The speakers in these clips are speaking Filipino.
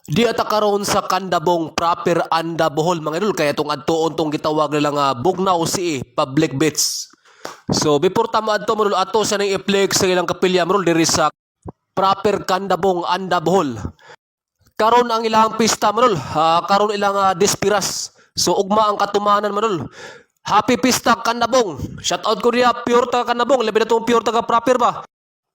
Di ata karon sa Kandabong proper anda Bohol mga idol kaya tong adtuon tong gitawag nila nga Bugnaw Sea Public Beach. So before ta maadto mo ato sa nang i-flex sa ilang kapilya mo diri sa proper Kandabong anda Bohol. Karon ang ilang pista mo karon ilang dispiras. So ugma ang katumanan mo Happy Pista Kandabong. Shout out ko niya pure ta Kandabong, labi na tong pure ta ka proper ba.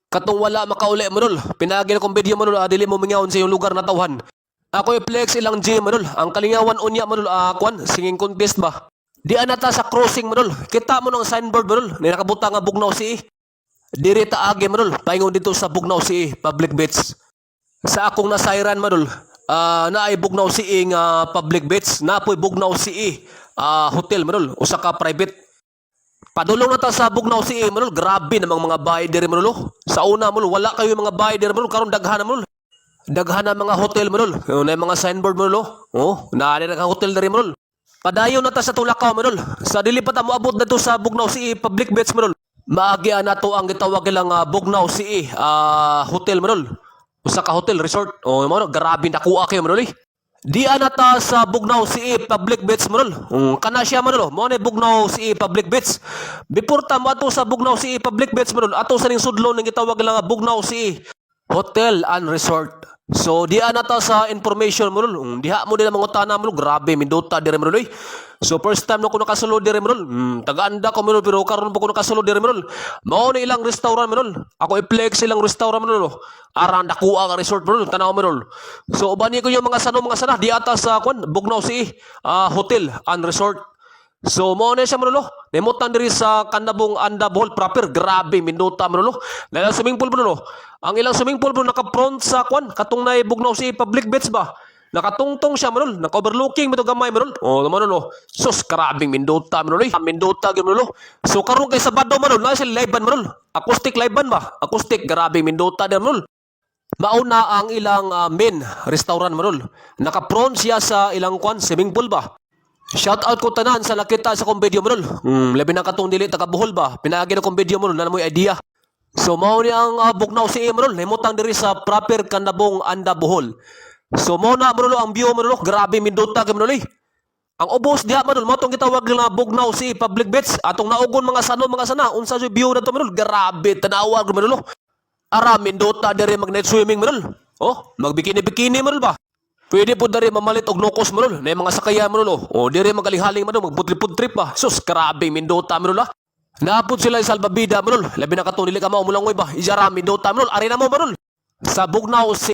Katong wala makauli mo Pinagi na kong video mo dili mo mingawon sa iyong lugar na tawhan. Ako i-flex ilang gym manol. Ang kalingawan unya manol singing contest ba. Di anata sa crossing manol. Kita mo ng signboard manol. Ni nakabuta nga Bugnaw Sea. Diri ta agi manol. Paingon dito sa Bugnaw Sea Public Beach. Sa akong nasayran manol. Naay Bugnaw Sea nga Public Beach. Napoy Bugnaw Sea hotel manol. Usa ka private. Padulong na ta sa Bugnaw Sea manol. Grabe namang mga bahay diri manol. Sa una manol wala kayo mga bahay diri manol karon daghan na manol. Daghan na mga hotel manol. Na mga signboard manol. Oh, naali na hotel diri manol. Padayon na ta sa Tulakaw manol. Sa dili pa ta moabot dito sa Bugnaw Sea Public Beach manol. Maagi na to ang gitawag lang Bugnaw Sea hotel manol. Usa ka hotel resort. Oh, manol grabe nakuha kayo manol. Di anata sa Bugnaw Sea Public Beach manol. Kana siya manol. Mo ni Bugnaw Sea Public Beach. Before ta mo ato sa Bugnaw Sea Public Beach manol, ato sa ning sudlon ning gitawag lang Bugnaw Sea Hotel and Resort. So di anata sa information mo diha mo din mangutana mo grabe minduta dire mo So first time na ko nakasulod dire mo taga-anda ko mo pero karon pa ko nakasulod dire mo mao ni ilang restaurant mo ako i-flex ilang restaurant mo aran dakuha nga resort mo tanaw mo So ubani ko yung mga sana di ata sa Bugnaw Sea Hotel and Resort. So mo na siya manolo. Nemutan diri sa Kandabong anda Bohol proper. Grabe minuta manolo. Dahil swimming pool manolo. Ang ilang swimming pool manolo naka-front sa katong na Bugnaw Sea Public Beach ba. Nakatungtong siya manolo. Naka-overlooking mo gamay manolo. Oh manolo. Sus karabing minuta manolo. Minuta gyud manolo. So karon kay Sabado manolo na sila live band manolo. Acoustic live band ba? Acoustic grabe minuta din manolo. Mauna ang ilang main restaurant manolo. Naka-front siya sa ilang swimming pool ba. Shout out ko tanan sa nakita sa kong video mo labi na katong dili taga Bohol ba. Pinaagi na kong video mo na mo idea. So mao ni ang Bugnaw Sea mo himutang diri sa proper Kandabong anda Bohol. So mao na mo ang view mo grabe minduta kay mo Ang ubos diha mo mo tong gitawag nga Bugnaw Sea Public Beach atong naugon mga sana unsa jud view na to mo grabe tanawa mo Ara minduta diri mag night swimming mo Oh, magbikini-bikini mo ba. Pwede po dari mamalit og nokos mo na mga sakaya mo o dire magaling-haling mo magpudrip-pudrip ba. Sus, grabe minduta mo Naapod sila sa salbabida mo labi na katong dili ka mao mulangoy ba. Ijara minduta mo ari na mo sa Bugnaw Sea